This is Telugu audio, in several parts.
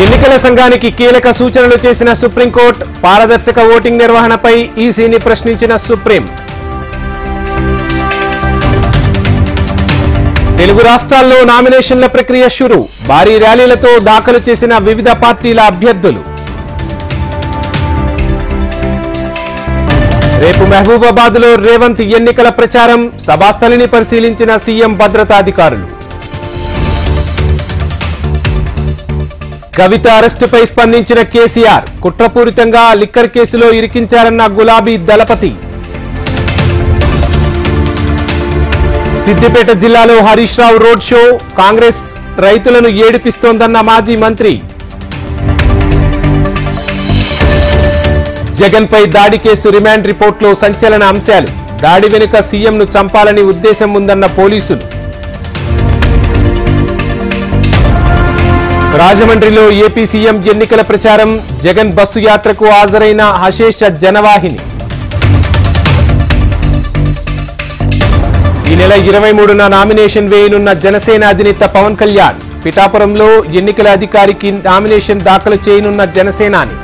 ఎన్నికల సంఘానికి కీలక సూచనలు చేసిన సుప్రీంకోర్టు పారదర్శక ఓటింగ్ నిర్వహణపై ఈసీని ప్రశ్నించిన సుప్రీం. తెలుగు రాష్ట్రాల్లో నామినేషన్ల ప్రక్రియ షురు. భారీ ర్యాలీలతో దాఖలు చేసిన వివిధ పార్టీల అభ్యర్థులు. రేపు మహబూబాబాద్లో రేవంత్ ఎన్నికల ప్రచారం. సభాస్థలిని పరిశీలించిన సీఎం భద్రతాధికారులు. కవిత అరెస్టుపై స్పందించిన కేసీఆర్. కుట్రపూరితంగా లిక్కర్ కేసులో ఇరికించారన్న గులాబీ దళపతి. సిద్దిపేట జిల్లాలో హరీష్ రావు రోడ్ షో. కాంగ్రెస్ రైతులను ఏడిపిస్తోందన్న మాజీ మంత్రి. జగన్ పై దాడి కేసు రిమాండ్ రిపోర్టులో సంచలన అంశాలు. దాడి వెనుక సీఎంను చంపాలని ఉద్దేశం ఉందన్న పోలీసులు. రాజమండ్రిలో ఏపీ సీఎం ఎన్నికల ప్రచారం. జగన్ బస్సు యాత్రకు హాజరైన అశేష జనవాహిని. ఈ నెల 23న నామినేషన్ వేయనున్న జనసేన అధినేత పవన్ కళ్యాణ్. పిఠాపురంలో ఎన్నికల అధికారికి నామినేషన్ దాఖలు చేయనున్న జనసేనాని.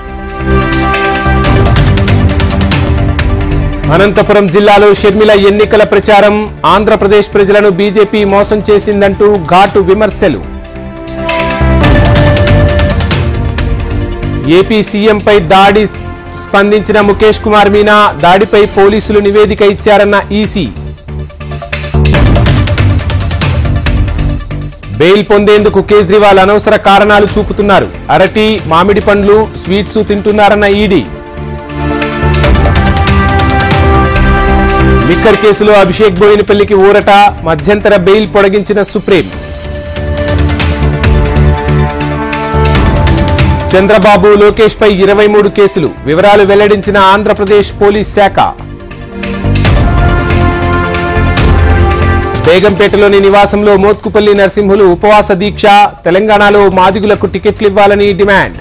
అనంతపురం జిల్లాలో షర్మిల ఎన్నికల ప్రచారం. ఆంధ్రప్రదేశ్ ప్రజలను బీజేపీ మోసం చేసిందంటూ ఘాటు విమర్శలు. ఏపీ సీఎంపై దాడి స్పందించిన ముఖేష్ కుమార్ మీనా. దాడిపై పోలీసులు నివేదిక ఇచ్చారన్న ఈసీ. బెయిల్ పొందేందుకు కేజ్రీవాల్ అనవసర కారణాలు చూపుతున్నారు. అరటి, మామిడి పండ్లు, స్వీట్స్ తింటున్నారన్న ఈడీ. లిక్కర్ కేసులో అభిషేక్ బోయినపల్లికి ఊరట. మధ్యంతర బెయిల్ పొడిగించిన సుప్రీం. చంద్రబాబు, లోకేష్ పై 23 కేసులు. వివరాలు వెల్లడించిన ఆంధ్రప్రదేశ్ పోలీస్ శాఖ. బేగంపేటలోని నివాసంలో మోత్కుపల్లి నరసింహులు ఉపవాస దీక్ష. తెలంగాణలో మాదిగులకు టికెట్లు ఇవ్వాలని డిమాండ్.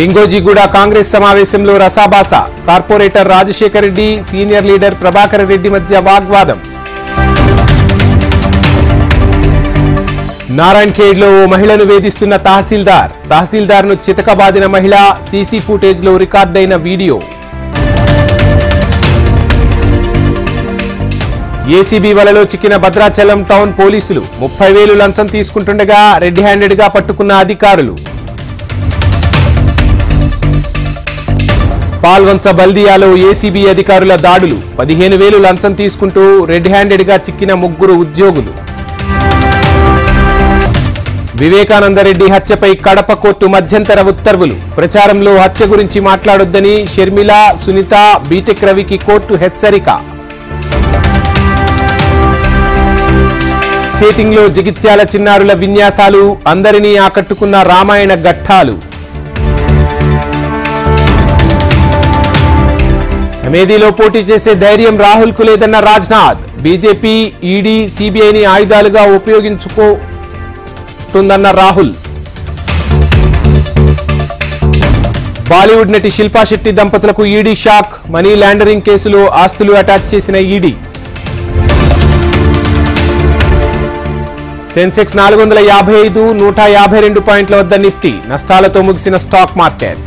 లింగోజిగూడ కాంగ్రెస్ సమావేశంలో రసాభాస. Corporator Rajasekhar Reddy, senior leader Prabhakar Reddy మధ్య వాగ్వాదం. నారాయణ్ ఖేడ్లో ఓ మహిళను వేధిస్తున్న తహసీల్దార్ను చితకబాదిన మహిళ. సీసీ ఫుటేజ్లో రికార్డైన వీడియో. ఏసీబీ వలలో చిక్కిన భద్రాచలం టౌన్ పోలీసులు. 30,000 లంచం తీసుకుంటుండగా రెడ్ హ్యాండెడ్ గా పట్టుకున్న అధికారులు. పాల్వంచ బల్దియాలో ఏసీబీ అధికారుల దాడులు. 15,000 లంచం తీసుకుంటూ రెడ్ హ్యాండెడ్ గా చిక్కిన 3 ఉద్యోగులు. వివేకానందరెడ్డి హత్యపై కడప కోర్టు మధ్యంతర ఉత్తర్వులు. ప్రచారంలో హత్య గురించి మాట్లాడొద్దని షర్మిల, సునీత, బీటెక్ రవికి కోర్టు హెచ్చరిక. స్కేటింగ్ లో జగిత్యాల చిన్నారుల విన్యాసాలు. అందరినీ ఆకట్టుకున్న రామాయణ ఘట్టాలు. అమేథీలో పోటీ చేసే ధైర్యం రాహుల్ కు లేదన్న రాజ్నాథ్. బీజేపీ, ఈడీ, సీబీఐని ఆయుధాలుగా ఉపయోగించుకుంటుందన్న రాహుల్. బాలీవుడ్ నటి శిల్పా శెట్టి దంపతులకు ఈడీ షాక్. మనీ లాండరింగ్ కేసులో ఆస్తులు అటాచ్ చేసిన ఈడీ. సెన్సెక్స్ 455, 152 పాయింట్ల వద్ద నిఫ్టీ. నష్టాలతో ముగిసిన స్టాక్ మార్కెట్.